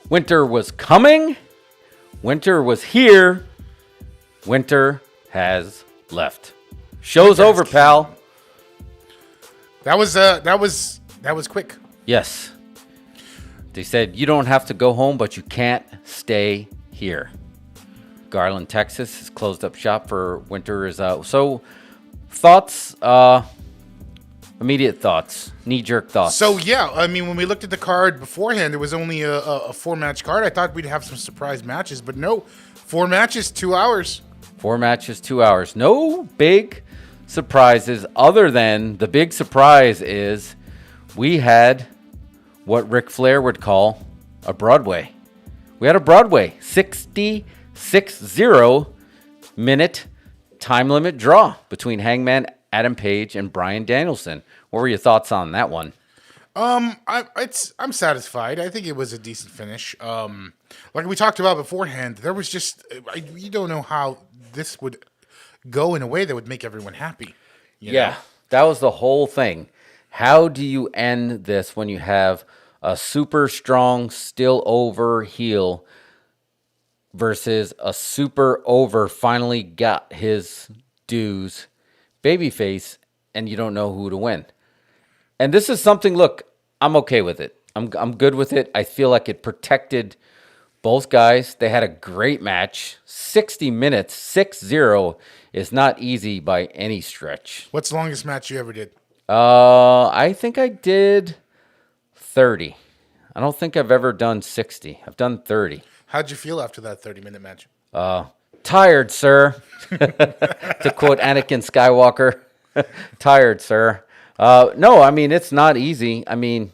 Winter was coming. Winter was here. Winter has left. Show's over, pal. That was quick. Yes. They said you don't have to go home, but you can't stay here. Garland, Texas has closed up shop for Winter is out. So, thoughts, immediate thoughts, knee-jerk thoughts. So, yeah, I mean, when we looked at the card beforehand, it was only a four-match card. I thought we'd have some surprise matches, but no. 4 matches, 2 hours. 4 matches, 2 hours. No big surprises other than the big surprise is we had what Ric Flair would call a Broadway. We had a Broadway 60 minute time limit draw between Hangman Adam Page and Bryan Danielson. What were your thoughts on that one? I'm satisfied. I think it was a decent finish. Like we talked about beforehand, there was just you don't know how this would go in a way that would make everyone happy. You know? That was the whole thing. How do you end this when you have a super strong, still over heel versus a super over, finally got his dues babyface, and you don't know who to win? And this is something, look, I'm okay with it. I'm good with it. I feel like it protected both guys. They had a great match. 60 minutes, 6-0 is not easy by any stretch. What's the longest match you ever did? I think I did 30. I don't think I've ever done 60. I've done 30. How'd you feel after that 30-minute match? Tired, sir. To quote Anakin Skywalker. Tired, sir. No, I mean, it's not easy. I mean,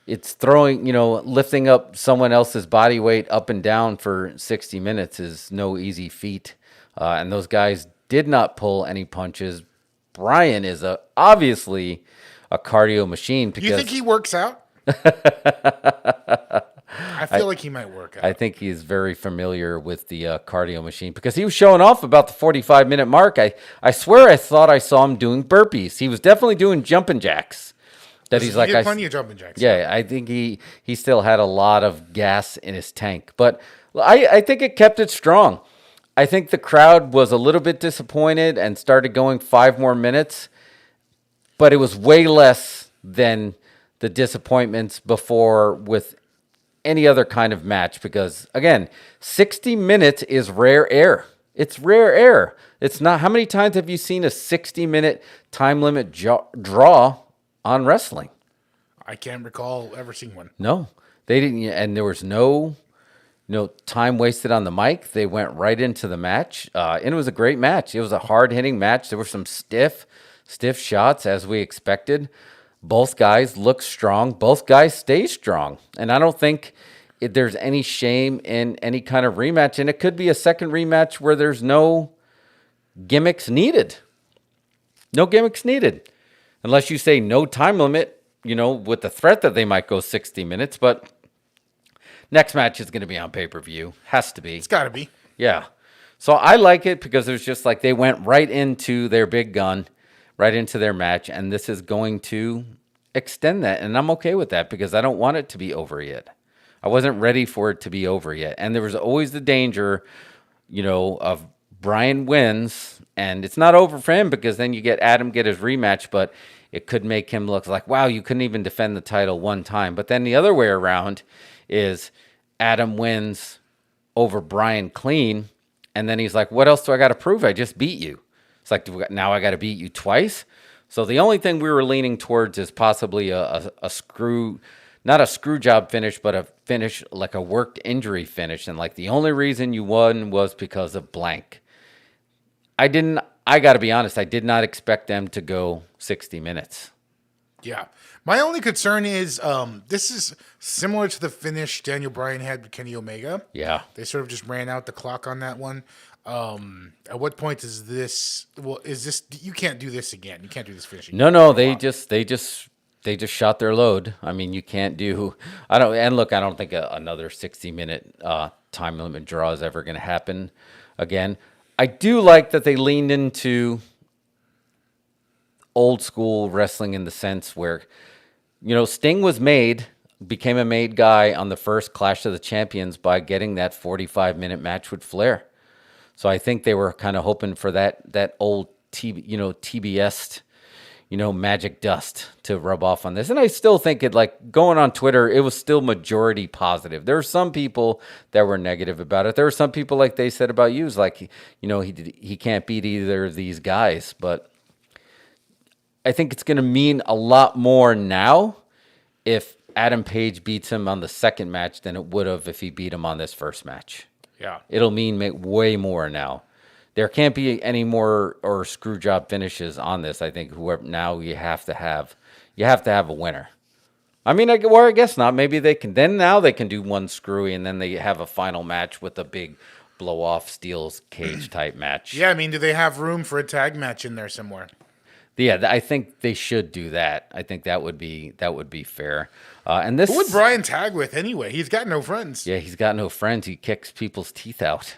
it's throwing, lifting up someone else's body weight up and down for 60 minutes is no easy feat. And those guys did not pull any punches. Bryan is obviously a cardio machine. Because you think he works out? I feel like he might work out. I think he's very familiar with the cardio machine because he was showing off about the 45-minute mark. I swear I thought I saw him doing burpees. He was definitely doing jumping jacks. He had plenty of jumping jacks. Yeah, I think he still had a lot of gas in his tank. But I think it kept it strong. I think the crowd was a little bit disappointed and started going 5 more minutes. But it was way less than the disappointments before with any other kind of match because, again, 60 minutes is rare air. It's rare air. It's not. How many times have you seen a 60-minute time limit draw on wrestling? I can't recall ever seeing one. No, they didn't. And there was no time wasted on the mic. They went right into the match. And it was a great match. It was a hard-hitting match. There were some stiff shots as we expected. Both guys look strong. Both guys stay strong. And I don't think there's any shame in any kind of rematch. And it could be a second rematch where there's no gimmicks needed. No gimmicks needed. Unless you say no time limit, with the threat that they might go 60 minutes. But next match is going to be on pay-per-view. Has to be. It's got to be. Yeah. So I like it because it was just like they went right into their big gun, right into their match, and this is going to extend that. And I'm okay with that because I don't want it to be over yet. I wasn't ready for it to be over yet. And there was always the danger, of Bryan wins, and it's not over for him because then you get Adam get his rematch, but it could make him look like, wow, you couldn't even defend the title one time. But then the other way around is Adam wins over Bryan clean, and then he's like, what else do I got to prove? I just beat you. It's like, now I got to beat you twice? So the only thing we were leaning towards is possibly a screw, not a screw job finish, but a finish like a worked injury finish. And like the only reason you won was because of blank. I got to be honest, I did not expect them to go 60 minutes. Yeah. My only concern is this is similar to the finish Daniel Bryan had with Kenny Omega. Yeah. They sort of just ran out the clock on that one. At what point is this? Well, is this? You can't do this again. You can't do this finishing. No. They just shot their load. I mean, you can't do. I don't think another 60-minute time limit draw is ever going to happen again. I do like that they leaned into old school wrestling in the sense where, Sting was made became a made guy on the first Clash of the Champions by getting that 45-minute match with Flair. So I think they were kind of hoping for that old TBS, magic dust to rub off on this. And I still think it, like, going on Twitter, it was still majority positive. There were some people that were negative about it. There were some people, like they said about you, like, he can't beat either of these guys. But I think it's going to mean a lot more now if Adam Page beats him on the second match than it would have if he beat him on this first match. Yeah. It'll mean way more now. There can't be any more or screw job finishes on this. I think whoever now you have to have a winner. I mean, I guess not. Maybe they can. Then now they can do one screwy, and then they have a final match with a big blow off steel's cage type match. Yeah, I mean, do they have room for a tag match in there somewhere? Yeah, I think they should do that. I think that would be fair. And this, who would Brian tag with anyway? He's got no friends. Yeah, he's got no friends. He kicks people's teeth out.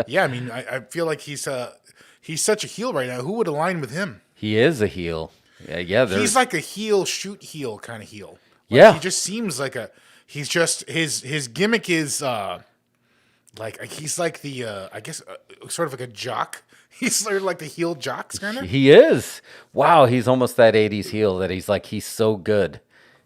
Yeah, I mean, I feel like he's such a heel right now. Who would align with him? He is a heel. Yeah. He's like a heel, shoot heel kind of heel. Yeah. He just seems like he's just, his gimmick is, he's like the, I guess, sort of like a jock. He's sort of like the heel jocks kind of. He is. Wow, he's almost that 80s heel that he's so good.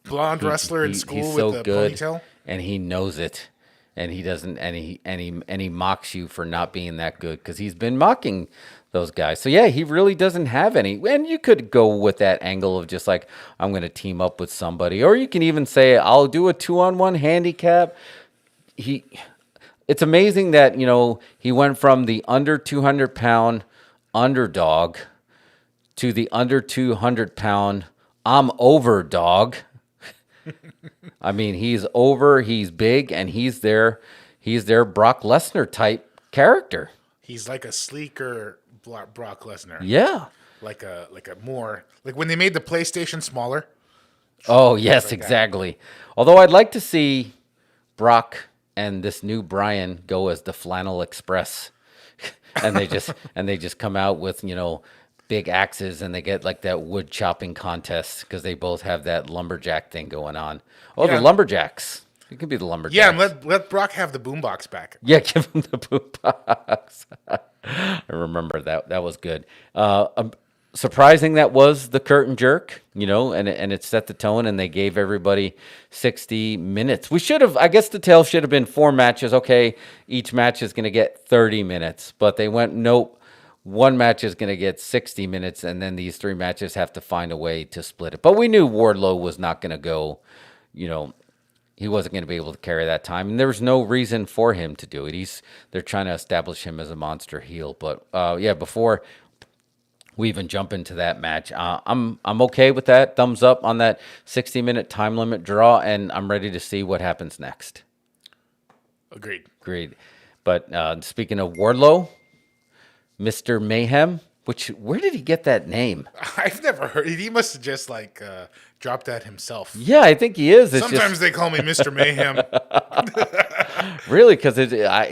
Blonde wrestler in school he's with so the good, ponytail. and he knows it. And he doesn't, and he mocks you for not being that good because he's been mocking those guys. So yeah, he really doesn't have any. And you could go with that angle of just like, I'm going to team up with somebody, or you can even say, I'll do a 2-on-1 handicap. It's amazing that he went from the under 200-pound underdog to the under 200-pound I'm over dog. I mean, he's over, he's big, and he's their Brock Lesnar type character. He's like a sleeker Brock Lesnar. Yeah. Like a more, like when they made the PlayStation smaller. Oh, yes, exactly. Although I'd like to see Brock and this new Brian go as the Flannel Express. and they just come out with, big axes, and they get like that wood chopping contest because they both have that lumberjack thing going on. Oh, yeah. The lumberjacks. It could be the lumberjacks. Yeah, and let Brock have the boombox back. Yeah, give him the boombox. I remember that. That was good. Surprising that was the curtain jerk, and it set the tone, and they gave everybody 60 minutes. We should have, I guess the tale should have been 4 matches. Okay, each match is going to get 30 minutes, but they went, nope. One match is going to get 60 minutes, and then these 3 matches have to find a way to split it. But we knew Wardlow was not going to go, he wasn't going to be able to carry that time, and there was no reason for him to do it. They're trying to establish him as a monster heel. But before we even jump into that match, I'm okay with that. Thumbs up on that 60-minute time limit draw, and I'm ready to see what happens next. Agreed. But speaking of Wardlow, Mr. Mayhem, where did he get that name? I've never heard it. He must have just dropped that himself. Yeah, I think he is. Sometimes they call me Mr. Mayhem. Really, because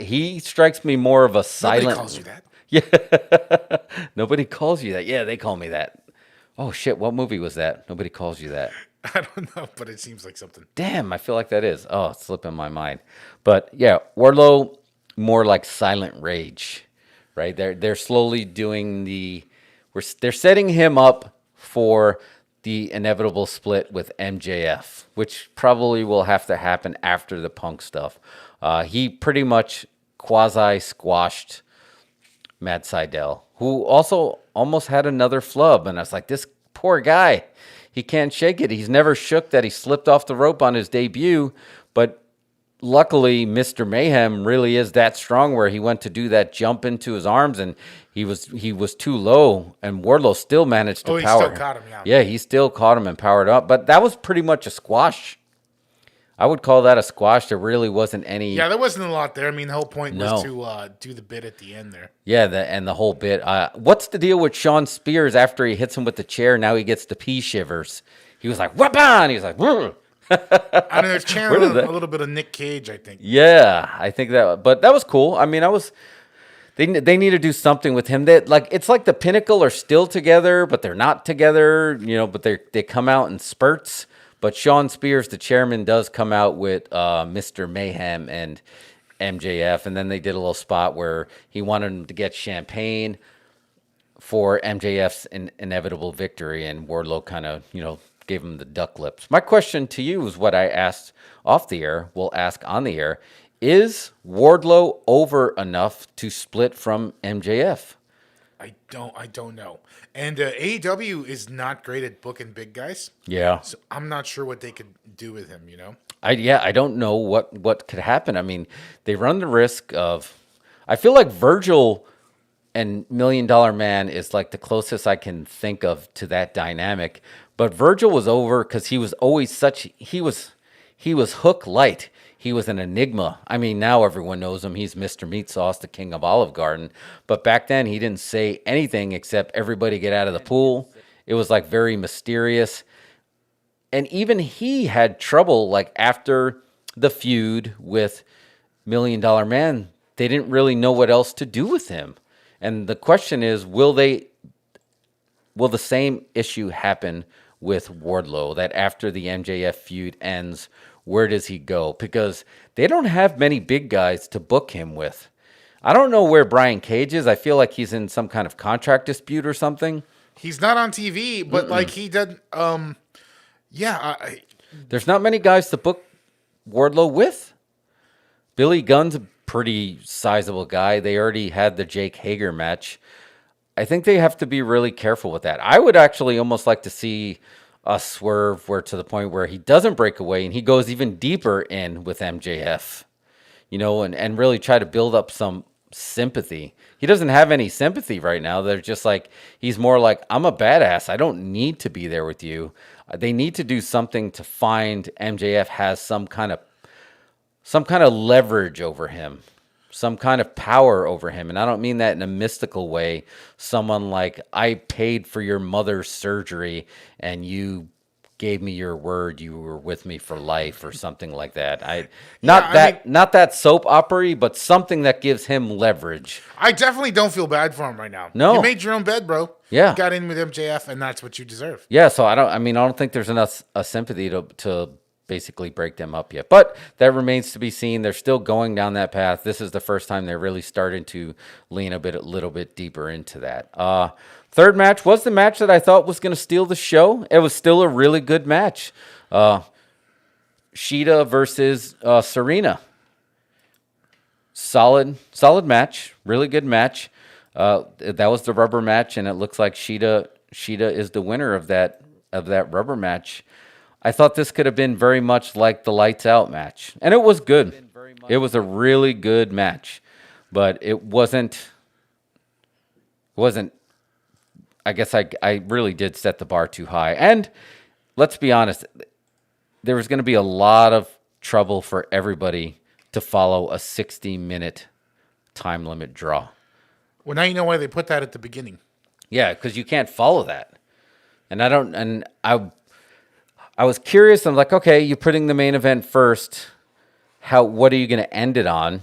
he strikes me more of a silent. Nobody calls you that. Yeah, nobody calls you that. Yeah, they call me that. Oh shit, what movie was that? Nobody calls you that. I don't know, but it seems like something. Damn, I feel like that is. Oh, it's slipping my mind. But yeah, Wardlow, more like silent rage. Right, they're slowly doing they're setting him up for the inevitable split with MJF, which probably will have to happen after the Punk stuff. He pretty much quasi squashed Matt Sydal, who also almost had another flub, and I was like, this poor guy, he can't shake it. He's never shook that he slipped off the rope on his debut, but luckily, Mr. Mayhem really is that strong where he went to do that jump into his arms, and he was too low, and Wardlow still managed to power. He still caught him, yeah. Yeah, he still caught him and powered up, but that was pretty much a squash. I would call that a squash. There really wasn't any. Yeah, there wasn't a lot there. I mean, the whole point was to do the bit at the end there. Yeah, and the whole bit. What's the deal with Sean Spears after he hits him with the chair? Now he gets the pea shivers. He was like, "Weapon!" He was like, "Whoa." I mean, it's channeling a little bit of Nick Cage, I think. Yeah, I think but that was cool. I mean, they need to do something with him. That it's like the Pinnacle are still together, but they're not together. But they come out in spurts. But Sean Spears, the chairman, does come out with Mr. Mayhem and MJF, and then they did a little spot where he wanted him to get champagne for MJF's inevitable victory, and Wardlow kind of, gave him the duck lips. My question to you is what I asked off the air, we'll ask on the air. Is Wardlow over enough to split from MJF? I don't know. And AEW is not great at booking big guys. Yeah. So I'm not sure what they could do with him, I don't know what could happen. I mean, they run the risk of, I feel like Virgil and Million Dollar Man is like the closest I can think of to that dynamic. But Virgil was over because he was always he was Hook light. He was an enigma. I mean, now everyone knows him. He's Mr. Meat Sauce, the king of Olive Garden. But back then, he didn't say anything except everybody get out of the pool. It was like very mysterious. And even he had trouble, like after the feud with Million Dollar Man, they didn't really know what else to do with him. And the question is, will the same issue happen with Wardlow, that after the MJF feud ends, where does he go? Because they don't have many big guys to book him with. I don't know where Brian Cage is. I feel like he's in some kind of contract dispute or something. He's not on TV, but like he did. There's not many guys to book Wardlow with. Billy Gunn's a pretty sizable guy. They already had the Jake Hager match. I think they have to be really careful with that. I would actually almost like to see a swerve where to the point where he doesn't break away and he goes even deeper in with MJF, and really try to build up some sympathy. He doesn't have any sympathy right now. They're just like, he's more like, I'm a badass. I don't need to be there with you. They need to do something to find MJF has some kind of leverage over him, some kind of power over him. And I don't mean that in a mystical way. Someone like, I paid for your mother's surgery and you gave me your word, you were with me for life, or something like that. Not that soap opera, but something that gives him leverage. I definitely don't feel bad for him right now. No. You made your own bed, bro. Yeah. You got in with MJF, and that's what you deserve. Yeah, so I don't think there's enough sympathy to basically break them up yet. But that remains to be seen. They're still going down that path. This is the first time they're really starting to lean a little bit deeper into that. Third match was the match that I thought was going to steal the show. It was still a really good match. Shida versus Serena. Solid match. Really good match. That was the rubber match, and it looks like Shida is the winner of that rubber match. I thought this could have been very much like the Lights Out match, and it was good. It was a really good match, but it wasn't. I guess I really did set the bar too high, and let's be honest, there was going to be a lot of trouble for everybody to follow a 60-minute time limit draw. Well, now you know why they put that at the beginning. Yeah, because you can't follow that, and I was curious. I'm like, okay, you're putting the main event first. What are you going to end it on?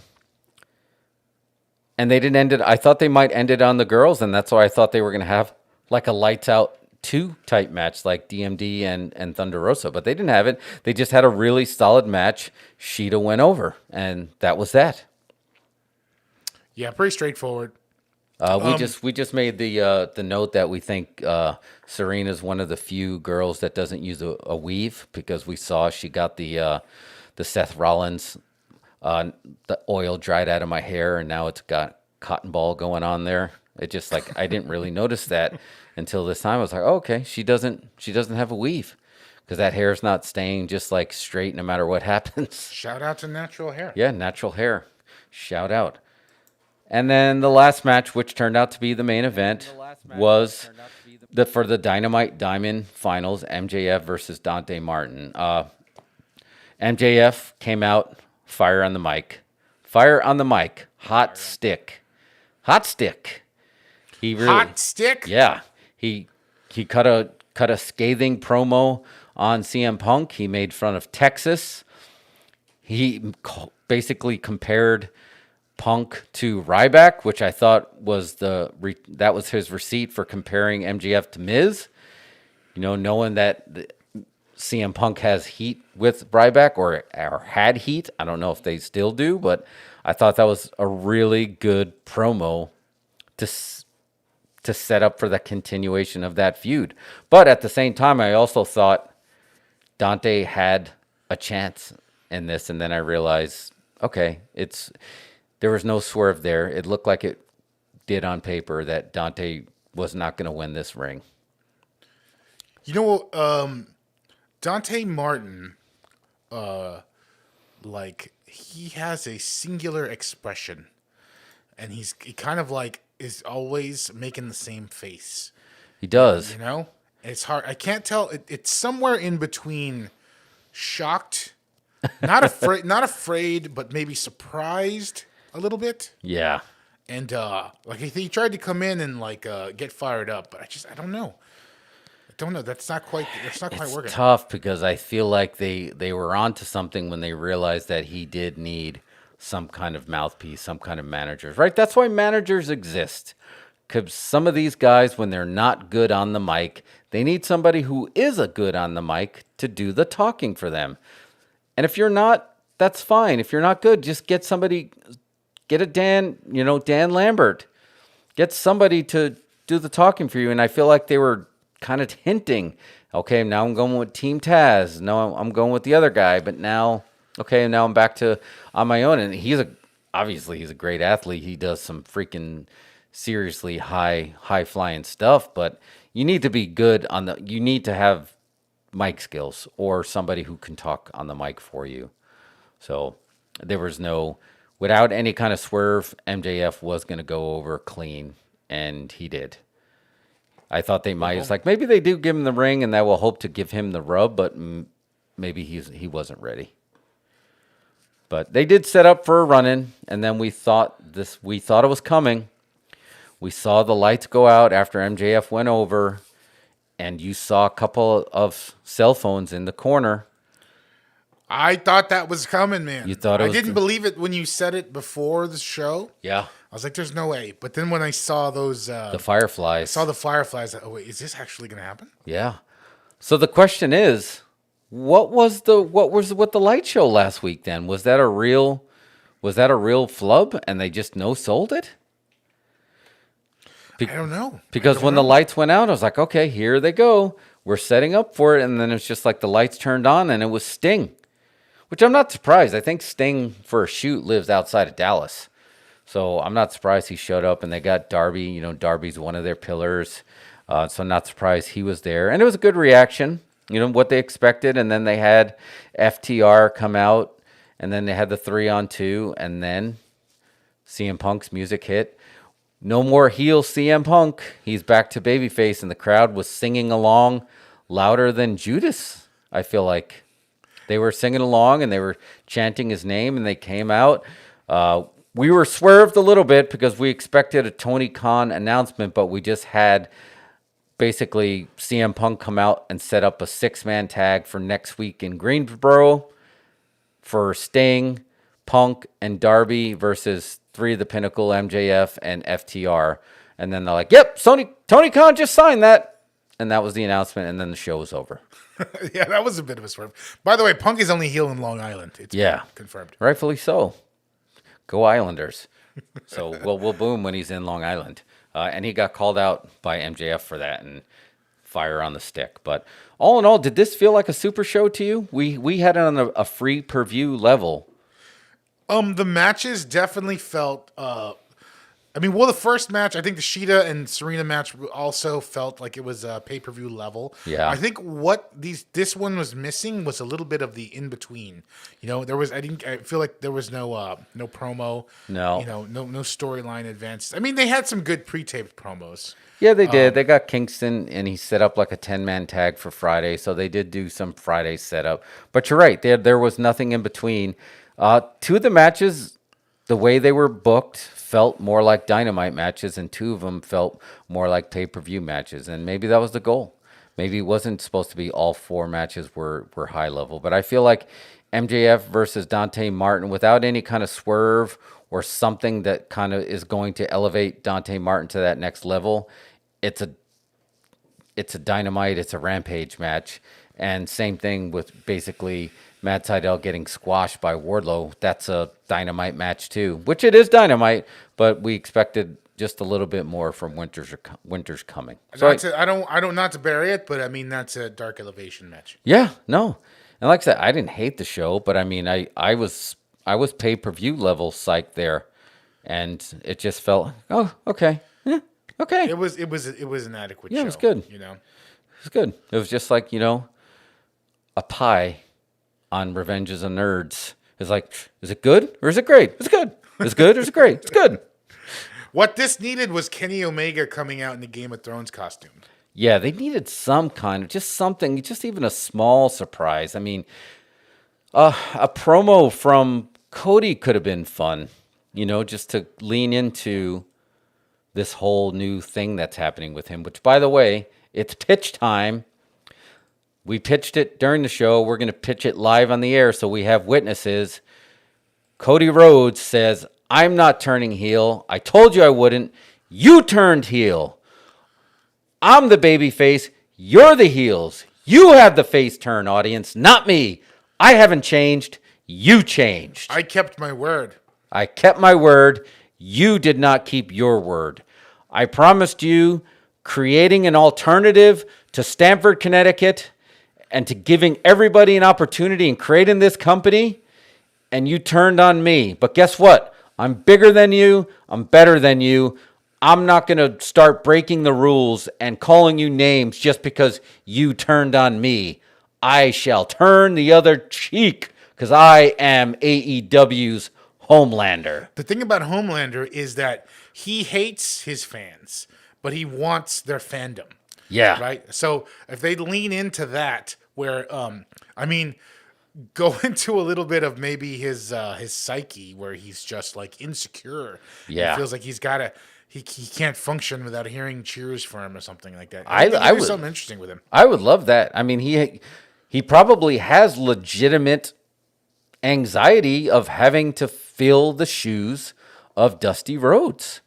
And they didn't end it. I thought they might end it on the girls, and that's why I thought they were going to have like a Lights Out 2 type match like DMD and Thunder Rosa, but they didn't have it. They just had a really solid match. Shida went over, and that was that. Yeah, pretty straightforward. We just made the note that we think Serena's one of the few girls that doesn't use a weave, because we saw she got the Seth Rollins the oil dried out of my hair, and now it's got cotton ball going on there. It just like I didn't really notice that until this time. I was like, oh, okay, she doesn't have a weave, because that hair is not staying just like straight no matter what happens. Shout out to natural hair. Yeah, natural hair. Shout out. And then the last match, which turned out to be the main event, was for the Dynamite Diamond Finals, MJF versus Dante Martin. MJF came out, fire on the mic, hot stick. He really, hot stick. Yeah, he cut a scathing promo on CM Punk. He made fun of Texas. He basically compared Punk to Ryback, which I thought was that was his receipt for comparing MJF to Miz. Knowing that CM Punk has heat with Ryback or had heat. I don't know if they still do, but I thought that was a really good promo to set up for the continuation of that feud. But at the same time, I also thought Dante had a chance in this, and then I realized, okay, there was no swerve there. It looked like it did on paper that Dante was not going to win this ring. You know, Dante Martin, like he has a singular expression, and he kind of like is always making the same face. He does. You know, it's hard. I can't tell. It's somewhere in between shocked, not afraid, but maybe surprised a little bit. Yeah. And like he tried to come in and like get fired up, but I don't know. That's not quite It's working. tough because I feel like they were onto something when they realized that he did need some kind of mouthpiece, some kind of managers, right? That's why managers exist. Because some of these guys, when they're not good on the mic, they need somebody who is a good on the mic to do the talking for them. And if you're not, that's fine. If you're not good, just get a Dan Lambert. Get somebody to do the talking for you. And I feel like they were kind of hinting, okay, now I'm going with Team Taz. No, I'm going with the other guy. But now I'm back to on my own. And obviously he's a great athlete. He does some freaking seriously high flying stuff. But you need to be good you need to have mic skills or somebody who can talk on the mic for you. So there was without any kind of swerve, MJF was going to go over clean, and he did. I thought they might. It's like maybe they do give him the ring, and that will hope to give him the rub, but maybe he wasn't ready. But they did set up for a run-in, and then we thought it was coming. We saw the lights go out after MJF went over, and you saw a couple of cell phones in the corner. I thought that was coming, man. You thought it was I didn't believe it when you said it before the show. Yeah. I was like, "There's no way." But then when I saw those, The Fireflies. I oh wait, is this actually going to happen? Yeah. So the question is, what was with the light show last week then? Was that a real flub and they just no sold it? I don't know. Because when the lights went out, I was like, okay, here they go. We're setting up for it. And then it's just like the lights turned on and it was Sting, which I'm not surprised. I think Sting for a shoot lives outside of Dallas. So I'm not surprised he showed up, and they got Darby. You know, Darby's one of their pillars. So I'm not surprised he was there. And it was a good reaction, what they expected. And then they had FTR come out, and then they had the 3-on-2, and then CM Punk's music hit. No more heel CM Punk. He's back to babyface, and the crowd was singing along louder than Judas, I feel like. They were singing along, and they were chanting his name, and they came out. We were swerved a little bit because we expected a Tony Khan announcement, but we just had basically CM Punk come out and set up a 6-man tag for next week in Greensboro for Sting, Punk, and Darby versus 3 of the Pinnacle, MJF, and FTR. And then they're like, yep, Tony Khan just signed that. And that was the announcement, and then the show was over. Yeah, that was a bit of a swerve. By the way, Punk is only heel in Long Island. It's confirmed. Rightfully so. Go Islanders. So we'll boom when he's in Long Island. And he got called out by MJF for that and fire on the stick. But all in all, did this feel like a super show to you? We had it on a free per view level. The matches definitely felt the first match, I think the Sheeta and Serena match also felt like it was a pay-per-view level. Yeah. I think what this one was missing was a little bit of the in-between. I feel like there was no promo. No. No storyline advanced. I mean, they had some good pre-taped promos. Yeah, they did. They got Kingston, and he set up like a 10-man tag for Friday, so they did do some Friday setup. But you're right, there was nothing in between. 2 of the matches, the way they were booked, felt more like Dynamite matches, and 2 of them felt more like pay-per-view matches. And maybe that was the goal. Maybe it wasn't supposed to be all 4 matches were high level. But I feel like MJF versus Dante Martin, without any kind of swerve or something that kind of is going to elevate Dante Martin to that next level, it's a Dynamite, it's a Rampage match. And same thing with basically Matt Sydal getting squashed by Wardlow. That's a Dynamite match too, which it is Dynamite, but we expected just a little bit more from Winter's coming. So I don't not to bury it, but I mean that's a Dark Elevation match. yeah, no. And like I said, I didn't hate the show, but I mean I was pay-per-view level psyched there, and it just felt, oh, okay. Yeah, okay. It was an adequate show. Yeah, it was good. You know. It was good. It was just like, a pie on Revenge of the Nerds. It's like, is it good or is it great? It's good. It's good or is it great? It's good. What this needed was Kenny Omega coming out in the Game of Thrones costume. Yeah, they needed some kind of, just something, just even a small surprise. I mean, a promo from Cody could have been fun, just to lean into this whole new thing that's happening with him, which, by the way, it's pitch time. We pitched it during the show. We're going to pitch it live on the air so we have witnesses. Cody Rhodes says, I'm not turning heel. I told you I wouldn't. You turned heel. I'm the baby face. You're the heels. You have the face turn, audience, not me. I haven't changed. You changed. I kept my word. I kept my word. You did not keep your word. I promised you creating an alternative to Stamford, Connecticut, and to giving everybody an opportunity in creating this company, and you turned on me. But guess what? I'm bigger than you. I'm better than you. I'm not going to start breaking the rules and calling you names just because you turned on me. I shall turn the other cheek because I am AEW's Homelander. The thing about Homelander is that he hates his fans, but he wants their fandom. Yeah. Right? So if they lean into that, where, go into a little bit of maybe his psyche where he's just like insecure. Yeah. He feels like he can't function without hearing cheers for him or something like that. I think there's would, something interesting with him. I would love that. I mean, he probably has legitimate anxiety of having to fill the shoes of Dusty Rhodes,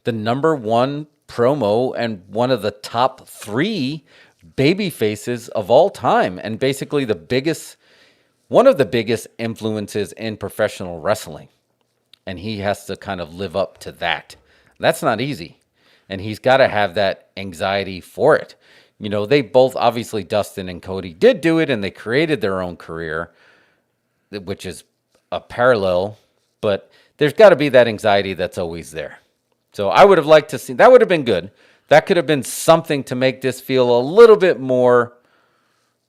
the number one promo and one of the top 3 baby faces of all time, and basically one of the biggest influences in professional wrestling. And he has to kind of live up to that. That's not easy. And he's got to have that anxiety for it. They both, obviously, Dustin and Cody did do it, and they created their own career, which is a parallel, but there's got to be that anxiety that's always there. So I would have liked to see, that would have been good. That could have been something to make this feel a little bit more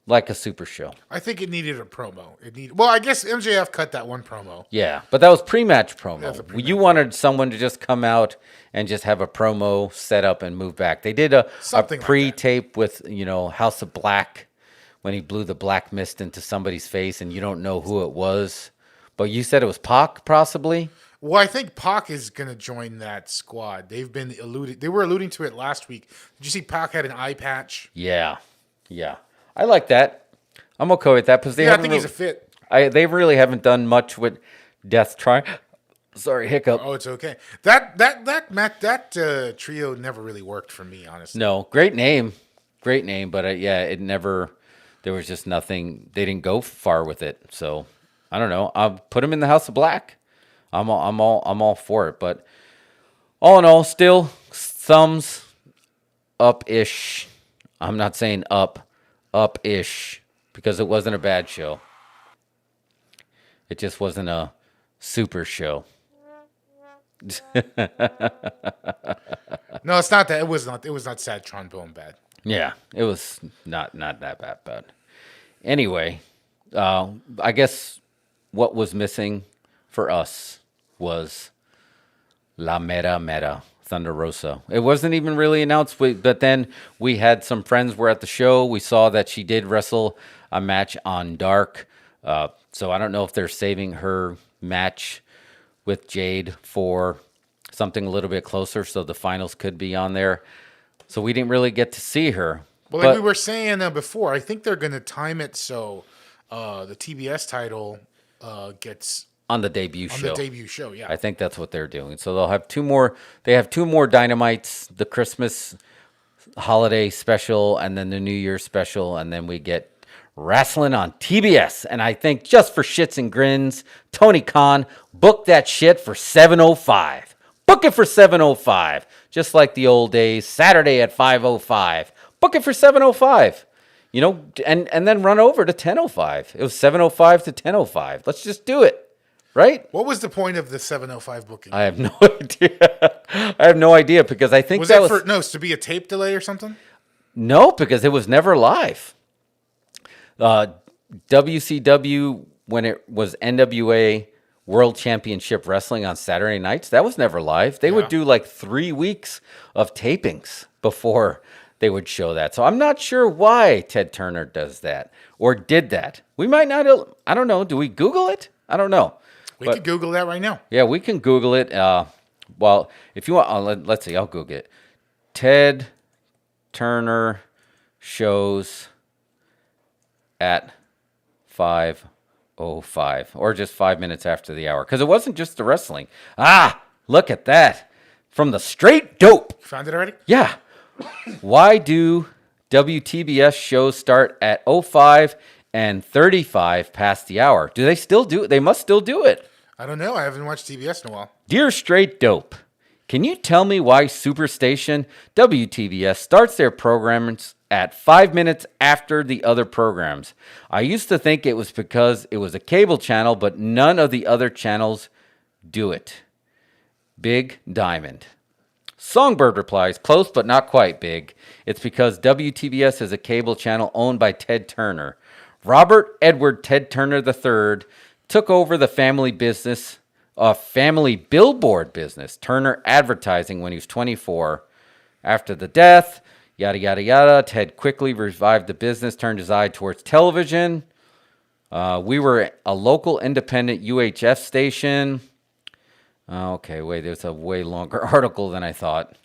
like a super show. I think it needed a promo. Well, I guess MJF cut that one promo. Yeah, but that was pre-match promo. That's a pre-match You wanted someone to just come out and just have a promo set up and move back. They did a pre-tape with, House of Black when he blew the black mist into somebody's face and you don't know who it was. But you said it was Pac, possibly? Well, I think Pac is going to join that squad. They were alluding to it last week. Did you see Pac had an eye patch? Yeah. I like that. I'm okay with that because I think he's a fit. They really haven't done much with Death Triangle. Sorry, hiccup. Oh, it's okay. That trio never really worked for me, honestly. No, great name, but it never. There was just nothing. They didn't go far with it. So I don't know. I'll put him in the House of Black. I'm all for it. But all in all, still thumbs up-ish. I'm not saying up-ish, because it wasn't a bad show. It just wasn't a super show. No, it's not that. It was not sad trombone bad. Yeah, it was not that bad. Anyway, I guess what was missing for us was La Mera Mera, Thunder Rosa. It wasn't even really announced, but then we had some friends were at the show. We saw that she did wrestle a match on Dark. So I don't know if they're saving her match with Jade for something a little bit closer, so the finals could be on there. So we didn't really get to see her. Well, like we were saying before, I think they're going to time it so the TBS title gets on the debut show. On the debut show, yeah. I think that's what they're doing. So they'll have 2 more. They have 2 more Dynamites, the Christmas holiday special and then the New Year special, and then we get wrestling on TBS. And I think just for shits and grins, Tony Khan booked that shit for 7:05. Book it for 7:05. Just like the old days, Saturday at 5:05. Book it for 7:05. You know, and then run over to 10:05. It was 7:05 to 10:05. Let's just do it. Right? What was the point of the 7:05 booking? I have no idea. I have no idea because I think that was... No, it's to be a tape delay or something? No, because it was never live. WCW, when it was NWA World Championship Wrestling on Saturday nights, that was never live. They would do like 3 weeks of tapings before they would show that. So I'm not sure why Ted Turner does that or did that. We might not... I don't know. Do we Google it? I don't know. We could Google that right now. Yeah, we can Google it. Well, if you want, let's see. I'll Google it. Ted Turner shows at 5:05, or just 5 minutes after the hour, because it wasn't just the wrestling. Look at that from the Straight Dope. Found it already? Yeah. Why do WTBS shows start at 05 and 35 past the hour? Do they still do it? They must still do it. I don't know. I haven't watched TBS in a while. Dear Straight Dope, can you tell me why Superstation WTBS starts their programs at 5 minutes after the other programs? I used to think it was because it was a cable channel, but none of the other channels do it. Big Diamond. Songbird replies, close but not quite, Big. It's because WTBS is a cable channel owned by Ted Turner. Robert Edward Ted Turner III took over the family billboard business, Turner Advertising, when he was 24. After the death, yada, yada, yada, Ted quickly revived the business, turned his eye towards television. We were a local independent UHF station. Okay, wait, there's a way longer article than I thought.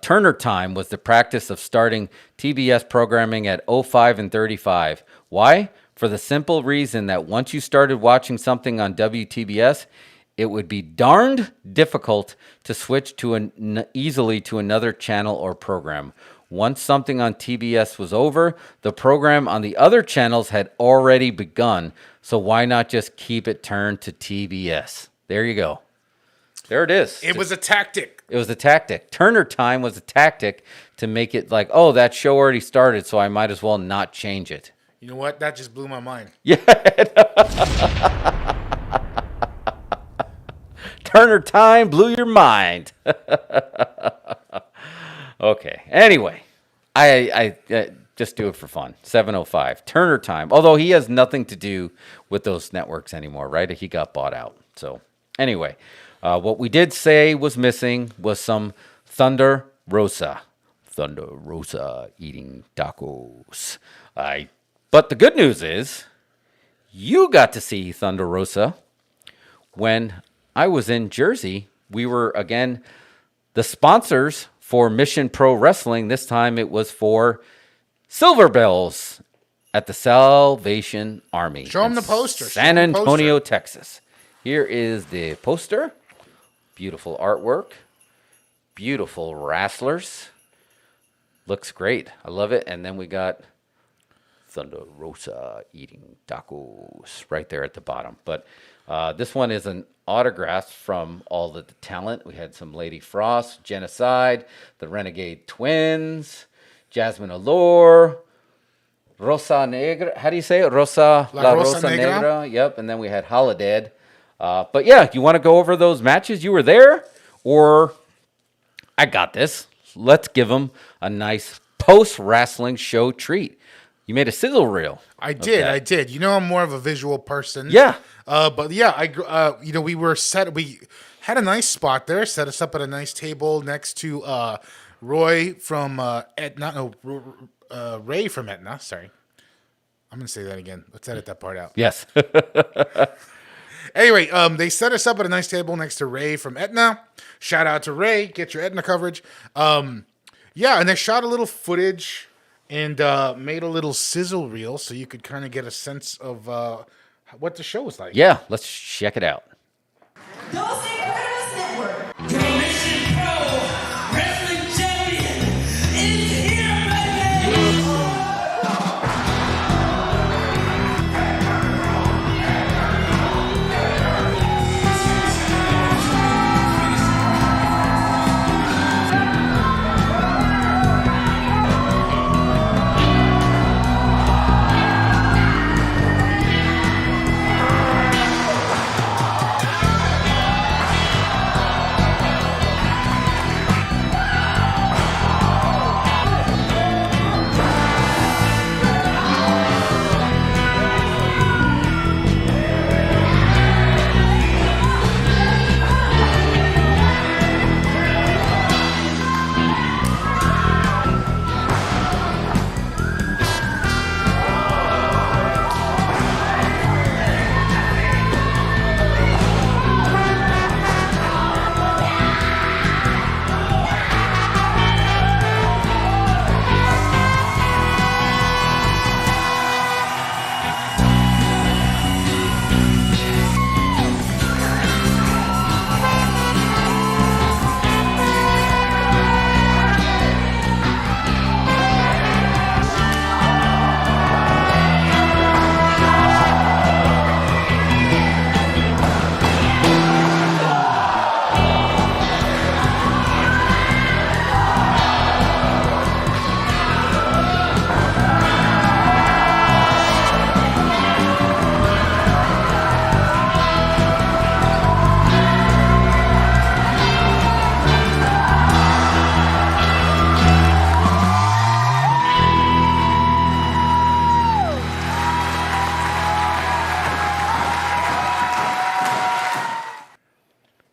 Turner time was the practice of starting TBS programming at 05 and 35. Why? For the simple reason that once you started watching something on WTBS, it would be darned difficult to switch easily to another channel or program. Once something on TBS was over, the program on the other channels had already begun, so why not just keep it turned to TBS? There you go. There it is. It was a tactic. It was a tactic. Turner time was a tactic to make it like, oh, that show already started, so I might as well not change it. You know what? That just blew my mind. Yeah. Turner time blew your mind. Okay. Anyway, I just do it for fun. 7:05. Turner time. Although he has nothing to do with those networks anymore, right? He got bought out. So anyway, what we did say was missing was some Thunder Rosa. Thunder Rosa eating tacos. But the good news is you got to see Thunder Rosa when I was in Jersey. We were, again, the sponsors for Mission Pro Wrestling. This time it was for Silver Bells at the Salvation Army. Show them the poster. San Antonio, Texas. Here is the poster. Beautiful artwork. Beautiful wrestlers. Looks great. I love it. And then we got Thunder Rosa eating tacos right there at the bottom. But this one is an autograph from all the talent. We had some Lady Frost, Genocide, the Renegade Twins, Jasmine Allure, Rosa Negra. How do you say it? La Rosa Negra. Yep. And then we had Holodead. But yeah, you want to go over those matches? You were there? Or I got this. Let's give them a nice post-wrestling show treat. You made a sizzle reel. I did. You know, I'm more of a visual person. Yeah. But yeah, we were set. We had a nice spot there. Set us up at a nice table next to Roy from Aetna. No, Ray from Aetna. Sorry, I'm gonna say that again. Let's edit that part out. Yes. Anyway, they set us up at a nice table next to Ray from Aetna. Shout out to Ray. Get your Aetna coverage. Yeah, and they shot a little footage and made a little sizzle reel so you could kind of get a sense of what the show was like. Yeah, let's check it out. Los Angeles Network. Mission Pro Wrestling Champion is here, baby!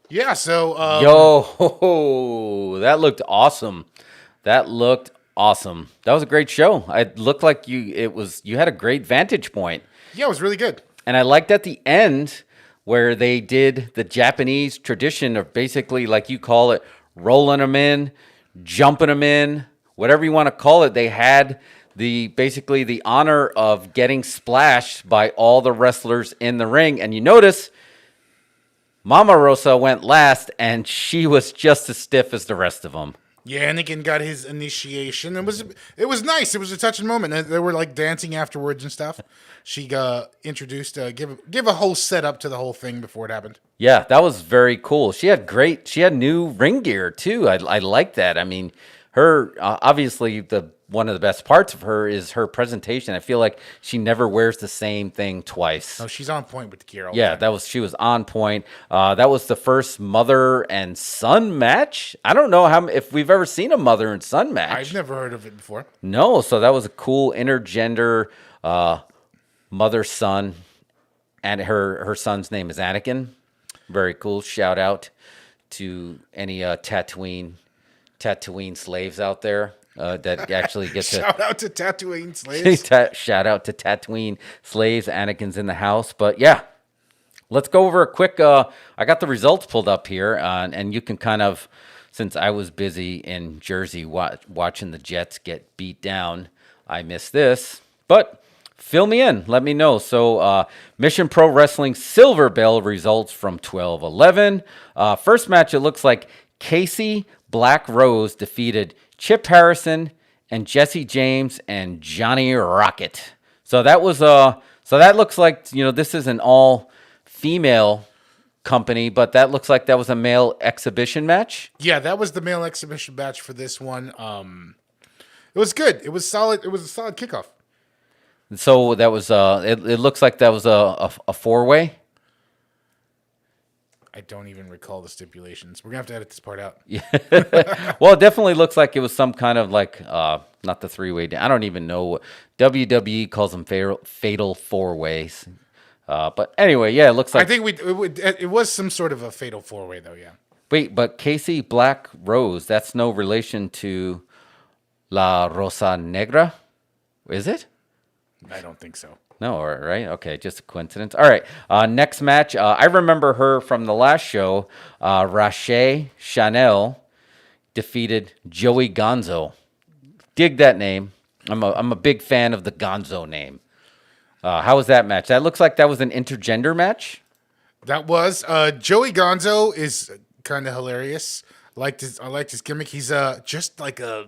Yeah, so Yo, that looked awesome. That looked awesome. That was a great show. It looked like you had a great vantage point. yeah, it was really good. And I liked at the end where they did the Japanese tradition of basically, like you call it, rolling them in, jumping them in, whatever you want to call it. They had basically the honor of getting splashed by all the wrestlers in the ring. And you notice Mama Rosa went last, and she was just as stiff as the rest of them. Yeah, Anakin got his initiation. It was nice. It was a touching moment. And they were like dancing afterwards and stuff. She introduced, give a whole setup to the whole thing before it happened. Yeah, that was very cool. She had new ring gear too. I like that. I mean, her obviously one of the best parts of her is her presentation. I feel like she never wears the same thing twice. No, she's on point with the gear. Yeah, she was on point. That was the first mother and son match. I don't know if we've ever seen a mother and son match. I've never heard of it before. No, so that was a cool intergender mother son, and her son's name is Anakin. Very cool. Shout out to any Tatooine slaves out there that actually get to Shout out to Tatooine slaves. shout out to Tatooine slaves. Anakin's in the house, but yeah. Let's go over a quick. I got the results pulled up here, and you can kind of, since I was busy in Jersey watching the Jets get beat down, I missed this. But fill me in. Let me know. So, Mission Pro Wrestling Silver Bell results from 12-11. First match, it looks like Casey Black Rose defeated Chip Harrison and Jesse James and Johnny Rocket. So that was so that looks like, this is an all female company, but that looks like that was a male exhibition match. Yeah, that was the male exhibition match for this one. It was good. It was solid. It was a solid kickoff. So that was it looks like that was a four-way. I don't even recall the stipulations. We're gonna have to edit this part out. Yeah. Well, it definitely looks like it was some kind of like not the three-way. I don't even know. WWE calls them fatal four-ways. But anyway, yeah, it looks like. I think it was some sort of a fatal four-way though. Yeah. Wait, but Casey Black Rose, that's no relation to La Rosa Negra, is it? I don't think so. No, right? Okay, just a coincidence. All right, next match. I remember her from the last show. Rache Chanel defeated Joey Gonzo. Dig that name. I'm a big fan of the Gonzo name. How was that match? That looks like that was an intergender match. That was Joey Gonzo is kind of hilarious. I liked his gimmick. He's just like a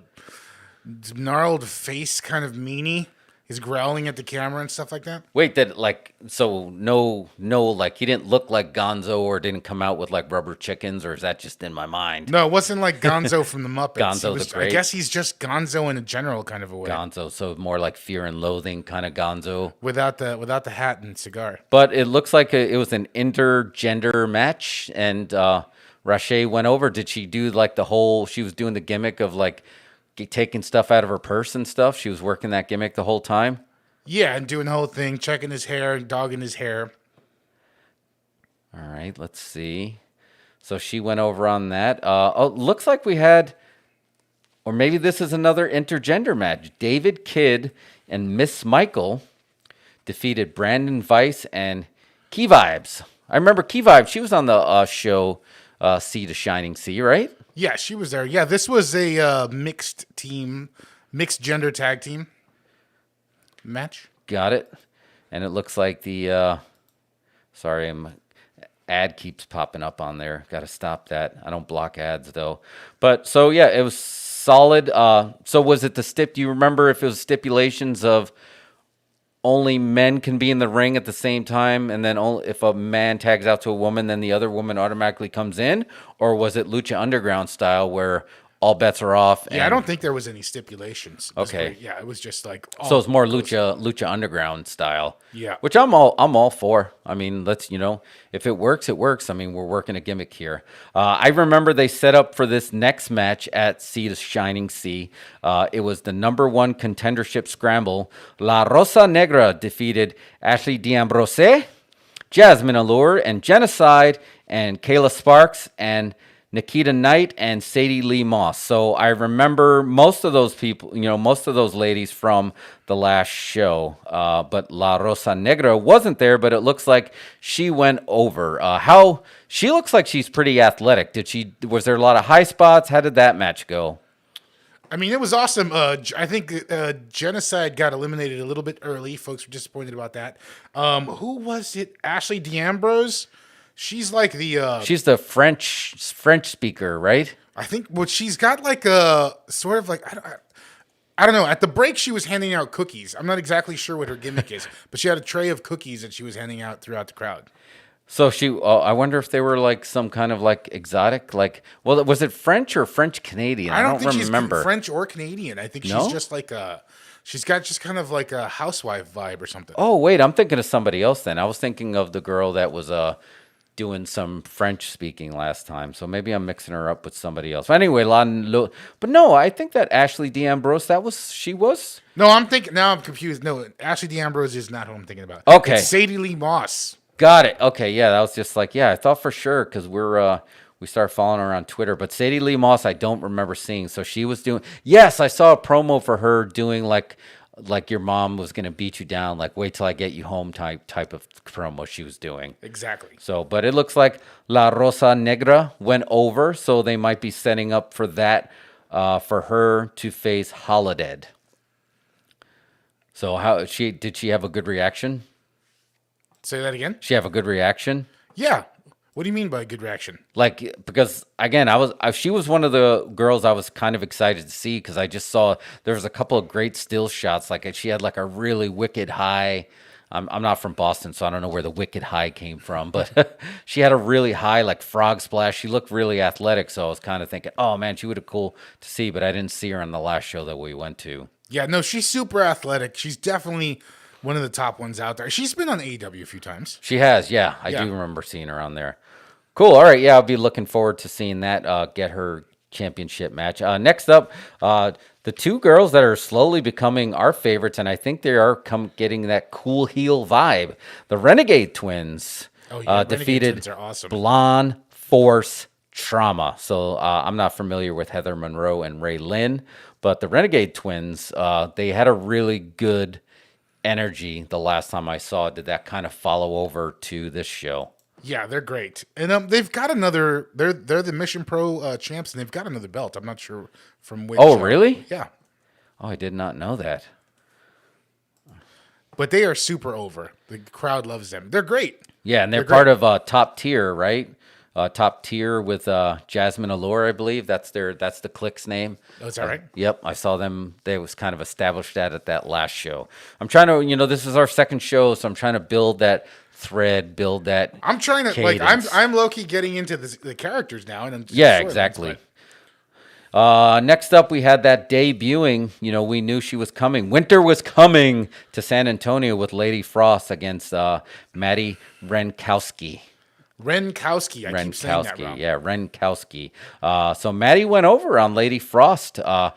gnarled face kind of meanie. He's growling at the camera and stuff like that. Wait, no, like he didn't look like Gonzo or didn't come out with like rubber chickens, or is that just in my mind? No, it wasn't like Gonzo from the Muppets. Gonzo the Great. I guess he's just Gonzo in a general kind of a way. Gonzo, so more like Fear and Loathing kind of Gonzo. Without the hat and cigar. But it looks like it was an intergender match, and Rache went over. Did she do like she was doing the gimmick of like taking stuff out of her purse and stuff? She was working that gimmick the whole time? Yeah, and doing the whole thing, checking his hair and dogging his hair. All right, let's see. So she went over on that. Looks like we had, or maybe this is another intergender match. David Kidd and Miss Michael defeated Brandon Weiss and Key Vibes. I remember Key Vibes. She was on the show Sea to Shining Sea, right? Yeah, she was there. Yeah, this was a mixed gender tag team match. Got it. And it looks like the ad keeps popping up on there. Got to stop that. I don't block ads though. But so yeah, it was solid. So was it do you remember if it was stipulations of only men can be in the ring at the same time, and then only if a man tags out to a woman, then the other woman automatically comes in? Or was it Lucha Underground style where all bets are off? Yeah, I don't think there was any stipulations. Okay. Yeah, it was just like so it's more Lucha Underground style. Yeah. Which I'm all for. I mean, if it works, it works. I mean, we're working a gimmick here. I remember they set up for this next match at Sea to Shining Sea. It was the number one contendership scramble. La Rosa Negra defeated Ashley D'Ambrose, Jasmine Allure, and Genocide, and Kayla Sparks and Nikita Knight and Sadie Lee Moss. So I remember most of those people, most of those ladies from the last show. But La Rosa Negra wasn't there, but it looks like she went over. She looks like she's pretty athletic. Was there a lot of high spots? How did that match go? I mean, it was awesome. I think Genocide got eliminated a little bit early. Folks were disappointed about that. Who was it? Ashley D'Ambrose. She's like She's the French speaker, right? I think. Well, she's got like a sort of like I don't know. At the break, she was handing out cookies. I'm not exactly sure what her gimmick is, but she had a tray of cookies that she was handing out throughout the crowd. So I wonder if they were like some kind of like exotic, well, was it French or French Canadian? I don't think remember. she's French or Canadian. I think she's just like she's got just kind of like a housewife vibe or something. Oh, wait, I'm thinking of somebody else then. I was thinking of the girl that was doing some French speaking last time. So maybe I'm mixing her up with somebody else. Anyway, but no, I think that Ashley D'Ambrose, she was. No, now I'm confused. No, Ashley D'Ambrose is not who I'm thinking about. Okay. It's Sadie Lee Moss. Got it. Okay, yeah, that was just like, I thought for sure because we started following her on Twitter. But Sadie Lee Moss, I don't remember seeing. So she was doing. Yes, I saw a promo for her doing like your mom was gonna beat you down, like wait till I get you home type of promo she was doing. Exactly. So, but it looks like La Rosa Negra went over, so they might be setting up for that for her to face Holiday. So did she have a good reaction? Say that again? She have a good reaction? Yeah. What do you mean by good reaction? Like, because again, she was one of the girls I was kind of excited to see because I just saw there was a couple of great still shots. Like she had like a really wicked high. I'm not from Boston, so I don't know where the wicked high came from, but she had a really high like frog splash. She looked really athletic, so I was kind of thinking, oh man, she would have cool to see, but I didn't see her on the last show that we went to. Yeah, no, she's super athletic. She's definitely one of the top ones out there. She's been on AEW a few times. She has, yeah. I do remember seeing her on there. Cool. All right. Yeah, I'll be looking forward to seeing that get her championship match. Next up, the two girls that are slowly becoming our favorites, and I think they are getting that cool heel vibe. The Renegade Twins defeated Twins are awesome. Blonde Force Trauma. So I'm not familiar with Heather Monroe and Ray Lynn, but the Renegade Twins, they had a really good energy the last time I saw it. Did that kind of follow over to this show? Yeah, they're great, and they've got another. They're the Mission Pro champs, and they've got another belt. I'm not sure from which. Oh, really? Yeah. Oh, I did not know that. But they are super over. The crowd loves them. They're great. Yeah, and they're part of Top Tier, right? Top Tier with Jasmine Allure, I believe. That's the clique's name. Oh, is that right? Yep, I saw them. They was kind of established at that last show. I'm trying to, this is our second show, so I'm trying to build that thread, build that. I'm trying to cadence. I'm low key getting into the characters now, and exactly. Next up, we had that debuting. We knew she was coming. Winter was coming to San Antonio with Lady Frost against Maddie Renkowski. Renkowski. I keep saying that wrong. Yeah, Renkowski. So Maddie went over on Lady Frost. I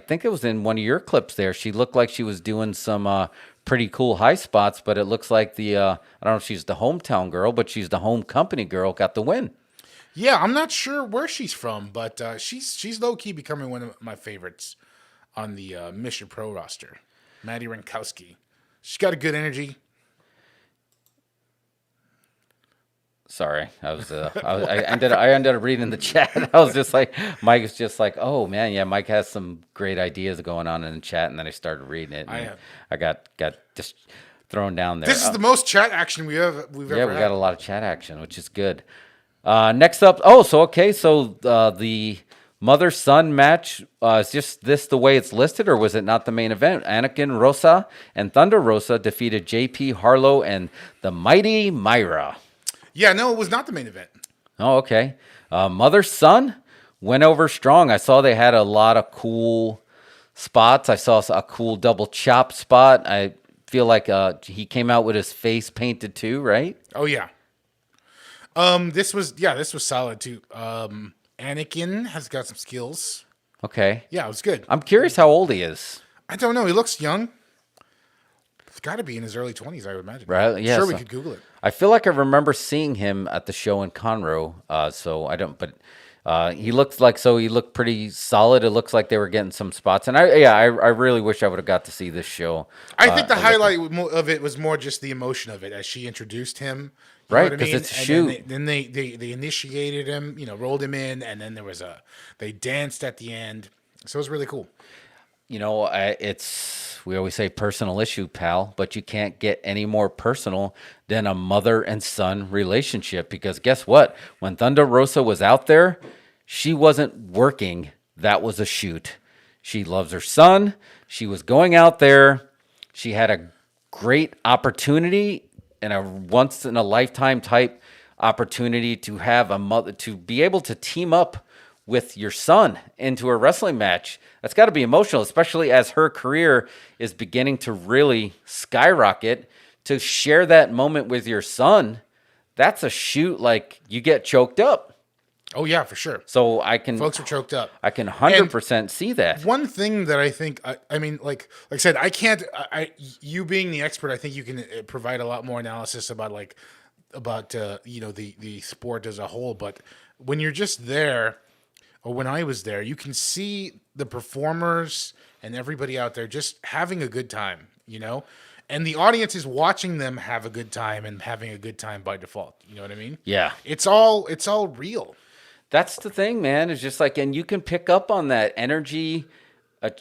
think it was in one of your clips there. She looked like she was doing some pretty cool high spots, but it looks like I don't know if she's the hometown girl, but she's the home company girl, got the win. Yeah, I'm not sure where she's from, but she's low key becoming one of my favorites on the Mission Pro roster. Maddie Renkowski. She's got a good energy. Sorry, I ended up reading the chat. I was just like, Mike is just like, oh man, yeah, Mike has some great ideas going on in the chat, and then I started reading it. And I got just thrown down there. This is the most chat action we've ever had. Yeah, we got a lot of chat action, which is good. Next up, the mother-son match, is just this the way it's listed, or was it not the main event? Anakin Rosa and Thunder Rosa defeated JP Harlow and the Mighty Myra. Yeah, no, it was not the main event. Oh, okay. Mother-son went over strong. I saw they had a lot of cool spots. I saw a cool double chop spot. I feel like he came out with his face painted too, right? Oh, yeah. This was solid too. Anakin has got some skills. Okay. Yeah, it was good. I'm curious how old he is. I don't know. He looks young. got to be in his early 20s, I would imagine. Right, yeah, Sure, we so- could Google it. I feel like I remember seeing him at the show in Conroe. So I don't, but he looked pretty solid. It looks like they were getting some spots, and I really wish I would have got to see this show. I think the highlight of it was more just the emotion of it as she introduced him. You know Right, what I 'cause mean? it's a And shoot. Then they initiated him, rolled him in, and then they danced at the end. So it was really cool. We always say personal issue, pal, but you can't get any more personal than a mother and son relationship, because guess what? When Thunder Rosa was out there, she wasn't working. That was a shoot. She loves her son. She was going out there. She had a great opportunity and a once in a lifetime type opportunity to have a mother, to be able to team up with your son into a wrestling match. That's got to be emotional, especially as her career is beginning to really skyrocket. To share that moment with your son, that's a shoot, like you get choked up. Oh yeah, for sure. So I can Folks are choked up. I can 100% see that. One thing that I think, I mean, like I said, I can't. You being the expert, I think you can provide a lot more analysis about the sport as a whole. But when you're just there, or when I was there, you can see the performers and everybody out there just having a good time, and the audience is watching them have a good time and having a good time by default. You know what I mean? Yeah. It's all real. That's the thing, man. It's just like, and you can pick up on that energy.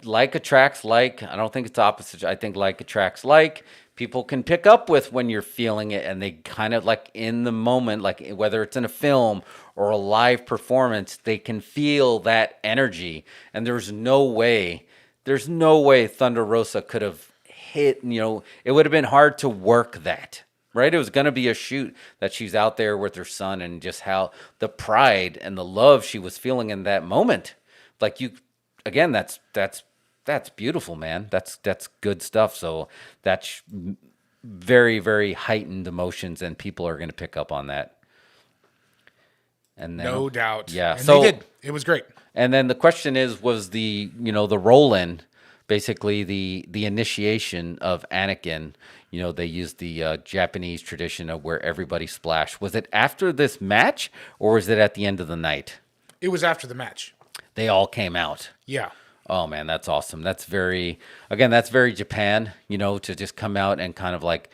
Like attracts like. I don't think it's opposite. I think like attracts like. People can pick up with when you're feeling it, and they kind of like in the moment, like whether it's in a film or a live performance, they can feel that energy. And there's no way Thunder Rosa could have hit, it would have been hard to work that. Right? It was going to be a shoot that she's out there with her son, and just how the pride and the love she was feeling in that moment. Like again, that's beautiful, man. That's good stuff. So that's very, very heightened emotions, and people are going to pick up on that. And then, No doubt. Yeah. And So they did. It was great. and then the question was the roll in, basically the initiation of Anakin. They used the Japanese tradition of where everybody splashed. Was it after this match, or was it at the end of the night? It was after the match. They all came out. Yeah. Oh man, that's awesome. That's very Japan, to just come out and kind of like,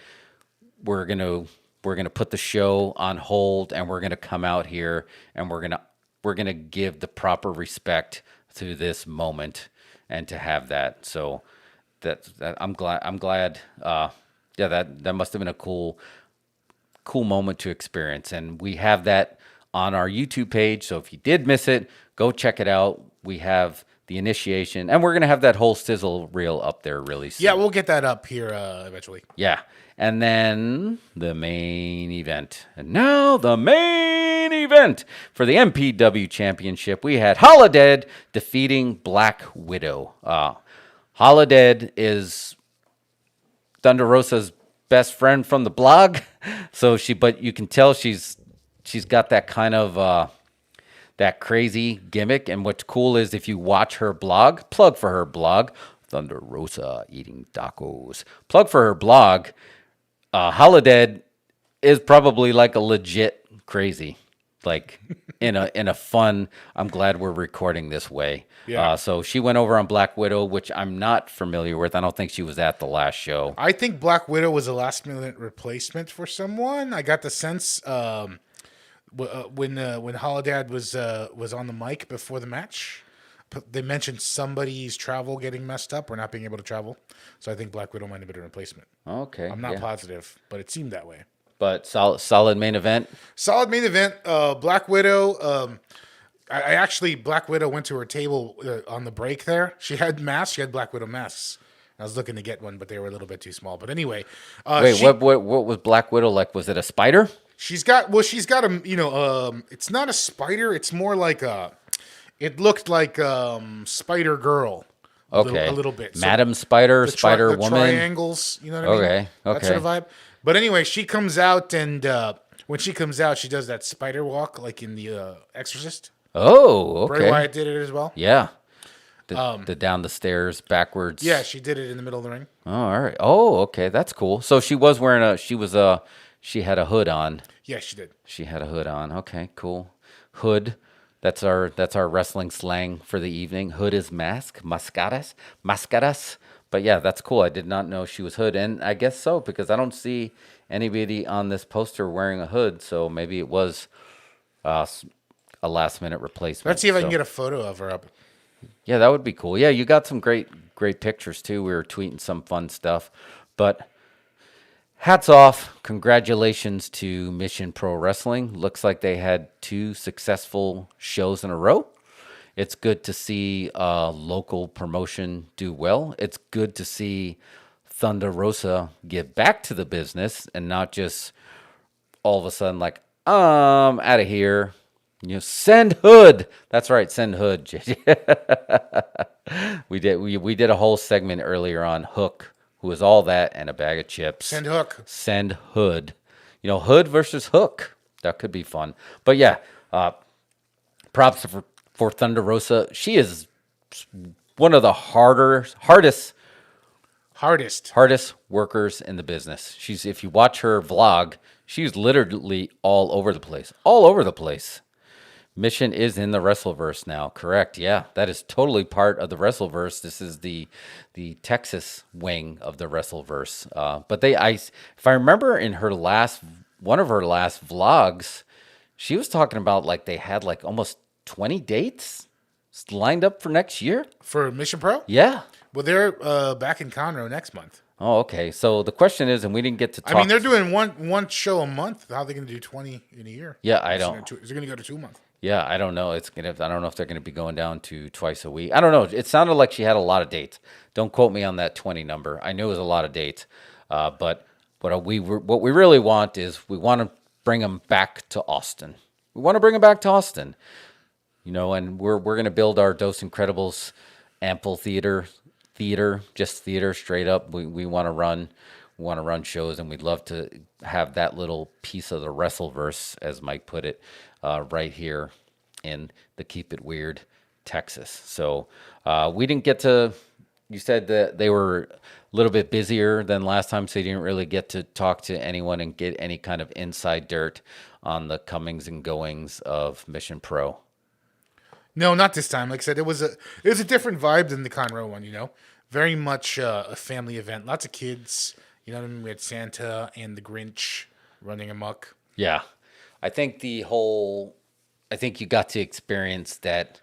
we're gonna put the show on hold, and we're gonna come out here, and we're gonna give the proper respect to this moment, and to have that. So that I'm glad. That must have been a cool moment to experience, and we have that on our YouTube page. So if you did miss it, go check it out. We have the initiation, and we're gonna have that whole sizzle reel up there really soon. Yeah, we'll get that up here eventually. Yeah. And then the main event. And now the main event for the MPW Championship. We had Holodead defeating Black Widow. Holodead is Thunder Rosa's best friend from the blog. But you can tell she's got that kind of that crazy gimmick. And what's cool is if you watch her blog, plug for her blog, Thunder Rosa Eating Tacos. Plug for her blog. Holodead is probably like a legit crazy, like in a fun. I'm glad we're recording this way. Yeah. So she went over on Black Widow, which I'm not familiar with. I don't think she was at the last show. I think Black Widow was a last-minute replacement for someone. I got the sense when Holodead was on the mic before the match, they mentioned somebody's travel getting messed up or not being able to travel. So I think Black Widow might have been a replacement. Okay. I'm not positive, but it seemed that way. But solid main event. Solid main event. Black Widow. Black Widow went to her table on the break there. She had masks. She had Black Widow masks. I was looking to get one, but they were a little bit too small. But anyway. Wait, what was Black Widow like? Was it a spider? She's got a, it's not a spider. It's more like it looked like Spider Girl. Okay. A little bit. Madam Spider, Spider the Woman. Triangles, you know what I mean? Okay. That sort of vibe. But anyway, she comes out, and when she comes out, she does that spider walk like in The Exorcist. Oh, okay. Bray Wyatt did it as well. Yeah. The down the stairs backwards. Yeah, she did it in the middle of the ring. Oh, all right. Oh, okay. That's cool. So she was wearing she had a hood on. Yeah, she did. She had a hood on. Okay, cool. Hood. That's our wrestling slang for the evening. Hood is mask. Mascaras. But yeah, that's cool. I did not know she was hood, and I guess so because I don't see anybody on this poster wearing a hood. So maybe it was a last minute replacement. Let's see if I can So- get a photo of her up. Yeah, that would be cool. Yeah, you got some great pictures too. We were tweeting some fun stuff, but hats off, congratulations to Mission Pro Wrestling. Looks like they had 2 successful shows in a row. It's good to see local promotion do well. It's good to see Thunder Rosa give back to the business and not just all of a sudden like, out of here. Send Hood. That's right, send Hood. we did a whole segment earlier on Hook, who is all that and a bag of chips. Send Hook. Send Hood. Hood versus Hook. That could be fun. But yeah, props for Thunder Rosa. She is one of the hardest workers in the business. If you watch her vlog, she's literally all over the place. All over the place. Mission is in the Wrestleverse now, correct? Yeah, that is totally part of the Wrestleverse. This is the Texas wing of the Wrestleverse. But if I remember in one of her last vlogs, she was talking about like they had like almost 20 dates lined up for next year. For Mission Pro? Yeah. Well, they're back in Conroe next month. Oh, okay. So the question is, and we didn't get to talk. I mean, they're doing one show a month. How are they going to do 20 in a year? Yeah, I don't. Is it going to go to 2 months? Yeah, I don't know. I don't know if they're going to be going down to twice a week. I don't know. It sounded like she had a lot of dates. Don't quote me on that 20 number. I knew it was a lot of dates. But what we really want is we want to bring them back to Austin. We want to bring them back to Austin. And we're going to build our Dos Incredibles amphitheater, just theater straight up. We want to run shows, and we'd love to have that little piece of the Wrestleverse, as Mike put it, right here in the Keep It Weird, Texas. So we didn't get to. You said that they were a little bit busier than last time, so you didn't really get to talk to anyone and get any kind of inside dirt on the comings and goings of Mission Pro. No, not this time. Like I said, it was a different vibe than the Conroe one. Very much a family event. Lots of kids. You know what I mean? We had Santa and the Grinch running amok. Yeah. I think you got to experience that,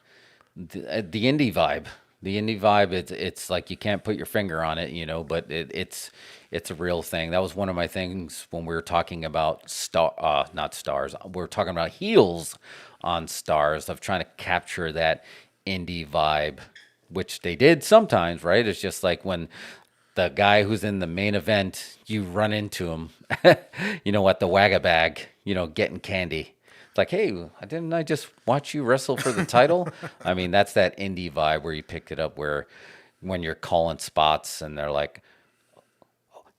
the indie vibe. The indie vibe, it's like you can't put your finger on it, but it's a real thing. That was one of my things when we were talking about not stars. We were talking about heels on Stars, of trying to capture that indie vibe, which they did sometimes, right? It's just like when the guy who's in the main event, you run into him, at the Wagga Bag, getting candy. It's like, hey, didn't I just watch you wrestle for the title? I mean, that's that indie vibe where you picked it up, where when you're calling spots and they're like,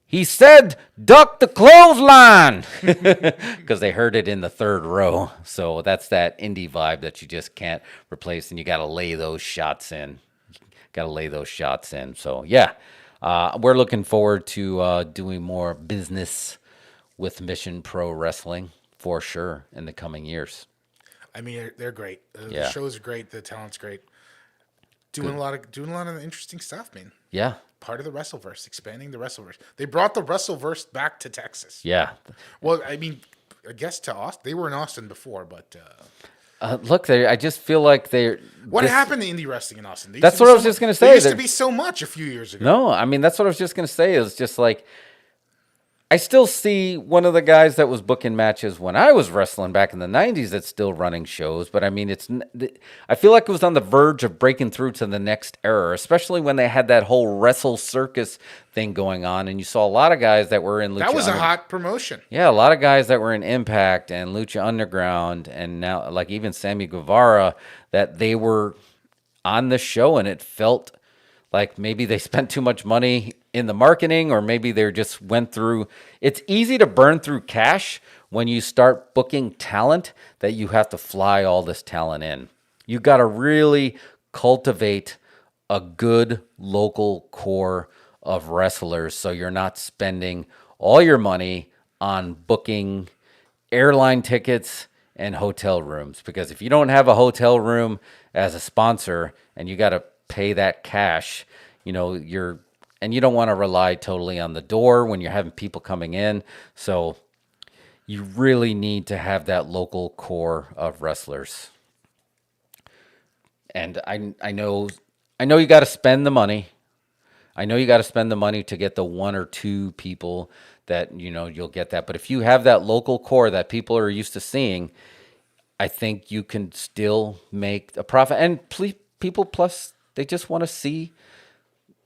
he said, duck the clothesline, because they heard it in the third row. So that's that indie vibe that you just can't replace, and you got to lay those shots in. So, yeah, we're looking forward to doing more business with Mission Pro Wrestling for sure in the coming years. I mean, they're great. Yeah. The shows are great. The talent's great. Doing a lot of interesting stuff, man. Yeah. Part of the Wrestleverse, expanding the Wrestleverse. They brought the Wrestleverse back to Texas. Yeah. Well, I mean, I guess to Austin. They were in Austin before, but look, I just feel like they're. what happened to indie wrestling in Austin? That's what I was just going to say. There used to be so much a few years ago. No, I mean, that's what I was just going to say. It's just like, I still see one of the guys that was booking matches when I was wrestling back in the 90s that's still running shows. But I mean, I feel like it was on the verge of breaking through to the next era, especially when they had that whole Wrestle Circus thing going on. And you saw a lot of guys that were in Lucha That was a hot promotion. Yeah, a lot of guys that were in Impact and Lucha Underground, and now like even Sammy Guevara, that they were on the show, and it felt like maybe they spent too much money in the marketing, or maybe they just went through. It's easy to burn through cash when you start booking talent that you have to fly all this talent in. You got to really cultivate a good local core of wrestlers so you're not spending all your money on booking airline tickets and hotel rooms. Because if you don't have a hotel room as a sponsor and you got to pay that cash, you know, and you don't want to rely totally on the door when you're having people coming in. So you really need to have that local core of wrestlers. And I know you got to spend the money. I know you got to spend the money to get the one or two people that, you know, you'll get that. But if you have that local core that people are used to seeing, I think you can still make a profit. And people, plus, they just want to see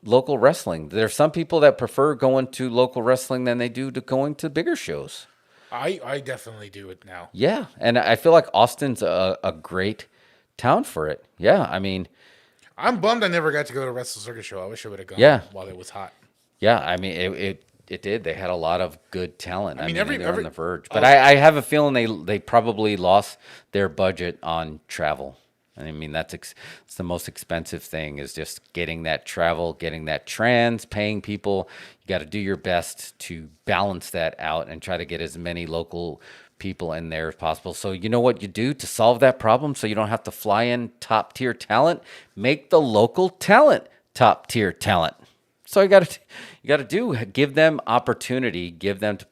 local wrestling. There's some people that prefer going to local wrestling than they do to going to bigger shows. I definitely do it now. Yeah, and I feel like Austin's a great town for it. Yeah, I mean, I'm bummed I never got to go to a Wrestle Circus show. I wish I would have gone while it was hot. yeah, I mean, it did. They had a lot of good talent. I mean, every- they're on every- the verge. But I have a feeling they probably lost their budget on travel. I mean, it's the most expensive thing is just getting that travel, getting that paying people. You got to do your best to balance that out and try to get as many local people in there as possible. So you know what you do to solve that problem so you don't have to fly in top tier talent? Make the local talent top tier talent. So you got to give them opportunity, give that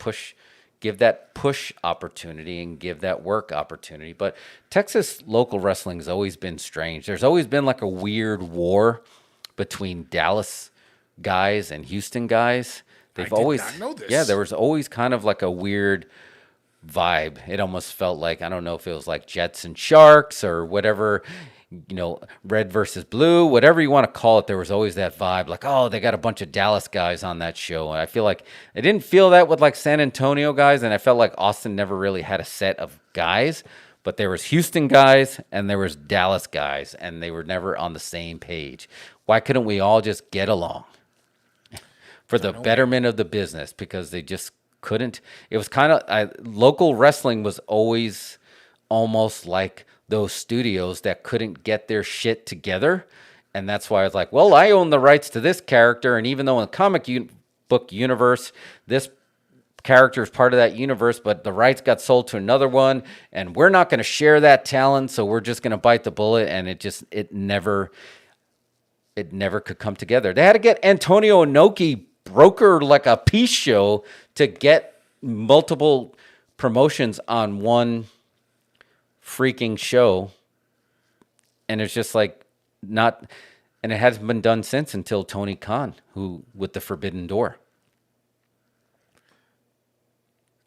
push opportunity and give that work opportunity. But Texas local wrestling has always been strange. There's always been like a weird war between Dallas guys and Houston guys. I did not know this. Yeah, there was always kind of like a weird vibe. It almost felt like, I don't know if it was like Jets and Sharks or whatever, you know, red versus blue, whatever you want to call it. There was always that vibe like, oh, they got a bunch of Dallas guys on that show. And I feel like I didn't feel that with like San Antonio guys. And I felt like Austin never really had a set of guys, but there was Houston guys and there was Dallas guys and they were never on the same page. Why couldn't we all just get along for the betterment of the business? Because they just couldn't. It was kind of local wrestling was always almost like those studios that couldn't get their shit together. And that's why I was like, well, I own the rights to this character. And even though in the comic book universe, this character is part of that universe, but the rights got sold to another one and we're not going to share that talent. So we're just going to bite the bullet. And it never could come together. They had to get Antonio Inoki broker like a peace show to get multiple promotions on one freaking show, and it's just like not, and it hasn't been done since until Tony Khan, who with the Forbidden Door.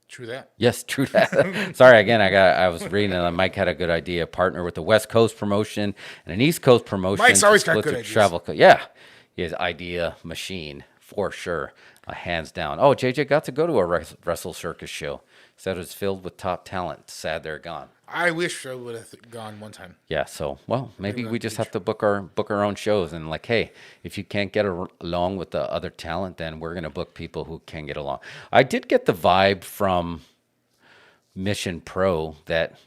True that. Yes, true that. Sorry again, I was reading and Mike had a good idea. Partner with the West Coast promotion and an East Coast promotion. Mike's always to got split good the ideas. travel yeah, his idea machine for sure, hands down. Oh, JJ got to go to a Wrestle Circus show. Said it was filled with top talent. Sad they're gone. I wish I would have gone one time. Yeah, so well, maybe we just have to book our own shows and like, hey, if you can't get along with the other talent, then we're gonna book people who can get along. I did get the vibe from Mission Pro that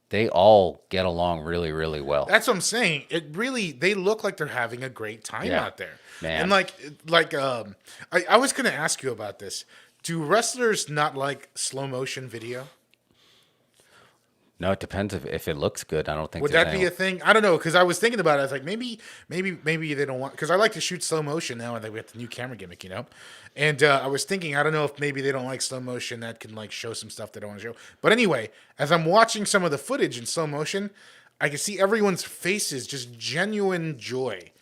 they all get along really, really well. That's what I'm saying. They look like they're having a great time out there. Man. And I was going to ask you about this. Do wrestlers not like slow motion video? No, it depends if it looks good. I don't think Would there's that be any- a thing? I don't know, because I was thinking about it. I was like, maybe they don't want, because I like to shoot slow motion now, and we have the new camera gimmick, you know. And I was thinking, I don't know if maybe they don't like slow motion that can like show some stuff they don't want to show. But anyway, as I'm watching some of the footage in slow motion, I can see everyone's faces, just genuine joy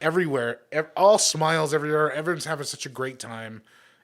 everywhere, all smiles everywhere. Everyone's having such a great time.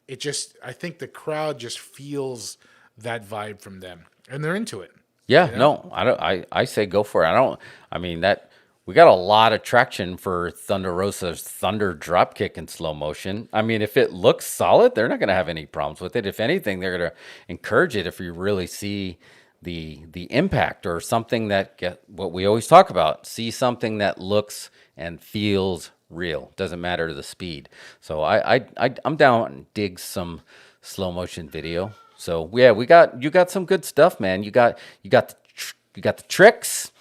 I think the crowd just feels that vibe from them, and they're into it. Yeah, no, I don't. I say go for it. I mean that we got a lot of traction for Thunder Rosa's Thunder dropkick in slow motion. I mean, if it looks solid, they're not going to have any problems with it. If anything, they're going to encourage it if you really see the impact or something that what we always talk about. See something that looks and feels real. Doesn't matter the speed. So I'm down and dig some slow motion video. So yeah, you got some good stuff, man. You got the tricks.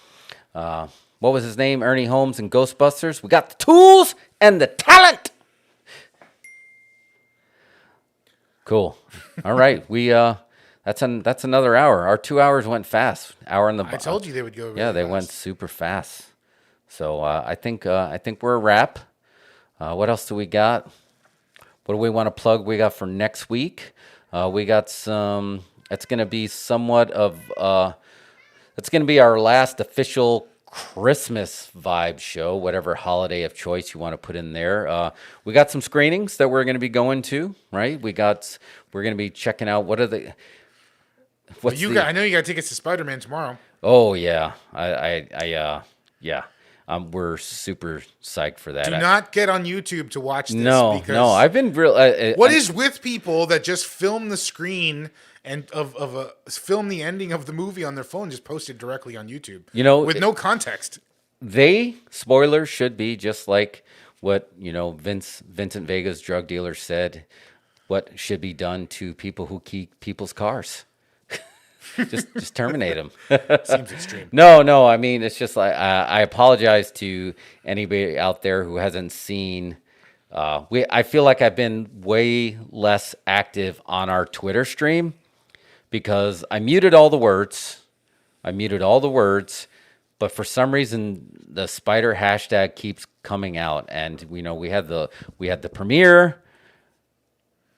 what was his name? Ernie Holmes and Ghostbusters. We got the tools and the talent. Cool. All right. That's another hour. Our 2 hours went fast. Hour in the. I told you they would go. Really Yeah, they went fast. super fast. So I think we're a wrap. What else do we got? What do we want to plug? We got for next week. We got some. It's going to be somewhat of. It's going to be our last official Christmas vibe show, whatever holiday of choice you want to put in there. We got some screenings that we're going to be going to. Right? We're going to be checking out what are the. Well, I know you got tickets to Spider-Man tomorrow. Oh yeah, yeah. We're super psyched for that. Do not get on YouTube to watch this. No, I've been real. What is with people that just film the screen and film the ending of the movie on their phone, just post it directly on YouTube? With no context. Spoilers should be just like what Vincent Vega's drug dealer said. What should be done to people who keep people's cars? just terminate them. Seems extreme. No. I mean, it's just like I apologize to anybody out there who hasn't seen. I feel like I've been way less active on our Twitter stream because I muted all the words. But for some reason, the spider hashtag keeps coming out, and we had the premiere,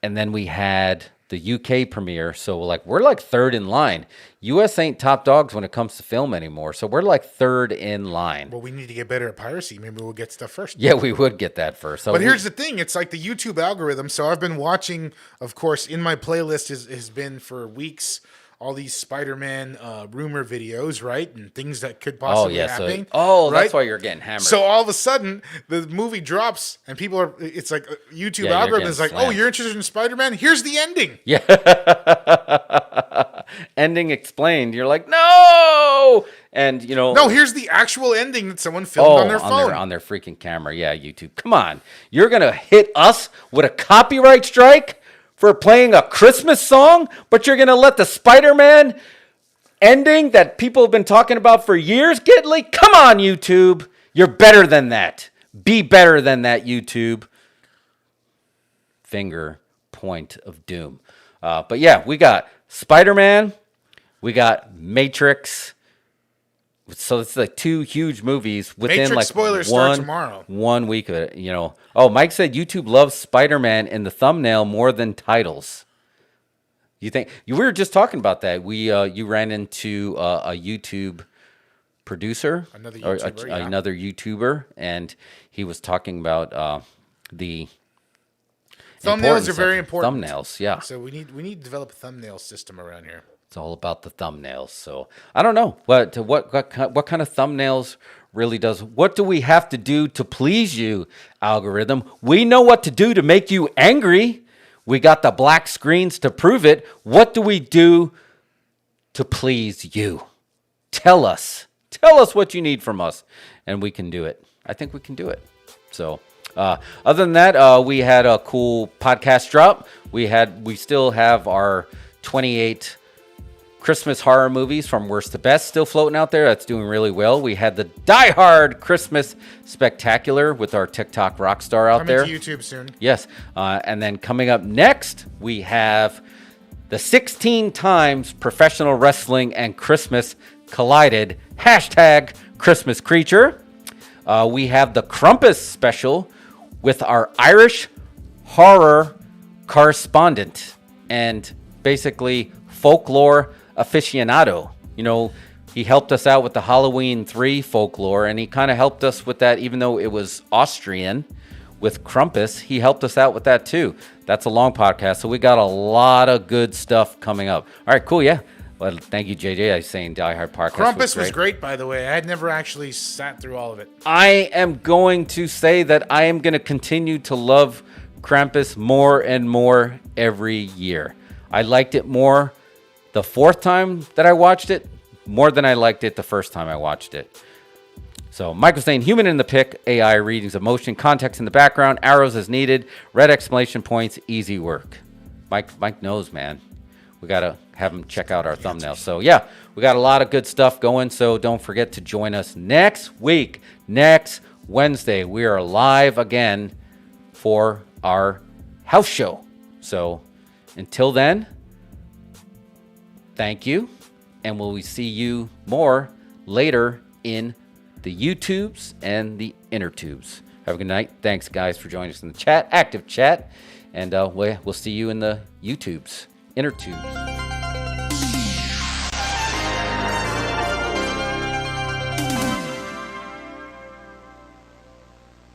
and then we had the UK premiere. So we're like third in line. US ain't top dogs when it comes to film anymore. So we're like third in line. Well, we need to get better at piracy. Maybe we'll get stuff first. Yeah, we would get that first. So but here's the thing. It's like the YouTube algorithm. So I've been watching, of course, in my playlist has been for weeks, all these Spider-Man rumor videos, right? And things that could possibly happen. Right? That's why you're getting hammered. So all of a sudden, the movie drops, and it's like YouTube algorithm is like, slammed. oh, you're interested in Spider-Man? Here's the ending. Yeah. Ending explained. You're like, no! And, No, here's the actual ending that someone filmed on their phone. On their freaking camera. Yeah, YouTube. Come on. You're going to hit us with a copyright strike for playing a Christmas song, but you're going to let the Spider-Man ending that people have been talking about for years get leaked? Come on, YouTube. You're better than that. Be better than that, YouTube. Finger point of doom. But yeah, we got Spider-Man. We got Matrix. So it's like two huge movies within Matrix spoilers start tomorrow. 1 week of it, Oh, Mike said YouTube loves Spider-Man in the thumbnail more than titles. You think we were just talking about that? You ran into a YouTube producer, another YouTuber, and he was talking about the thumbnails are very important. Thumbnails, yeah. So we need to develop a thumbnail system around here. It's all about the thumbnails. So I don't know what kind of thumbnails really does. What do we have to do to please you, algorithm? We know what to do to make you angry. We got the black screens to prove it. What do we do to please you? Tell us what you need from us, and we can do it. I think we can do it. So other than that, we had a cool podcast drop. We still have our 28 Christmas horror movies from worst to best still floating out there. That's doing really well. We had the Die Hard Christmas Spectacular with our TikTok rock star out there. Coming to YouTube soon. Yes. And then coming up next, we have the 16 times professional wrestling and Christmas collided. Hashtag Christmas Creature. We have the Krampus special with our Irish horror correspondent and basically folklore aficionado. He helped us out with the Halloween 3 folklore, and he kind of helped us with that, even though it was Austrian with Krampus. He helped us out with that too. That's a long podcast, so we got a lot of good stuff coming up. All right, cool, yeah. Well, thank you, JJ. I was saying Die Hard podcast. Krampus was great, by the way. I had never actually sat through all of it. I am going to say that I am going to continue to love Krampus more and more every year. I liked it more the fourth time that I watched it, more than I liked it the first time I watched it. So Michael saying, human in the pic, AI readings of motion, context in the background, arrows as needed, red exclamation points, easy work. Mike knows, man. We gotta have them check out our thumbnail. So yeah, we got a lot of good stuff going. So don't forget to join us next week, next Wednesday. We are live again for our house show. So until then, thank you, and we'll see you more later in the YouTubes and the inner tubes. Have a good night. Thanks, guys, for joining us in the chat, active chat, and we'll see you in the YouTubes, inner tubes.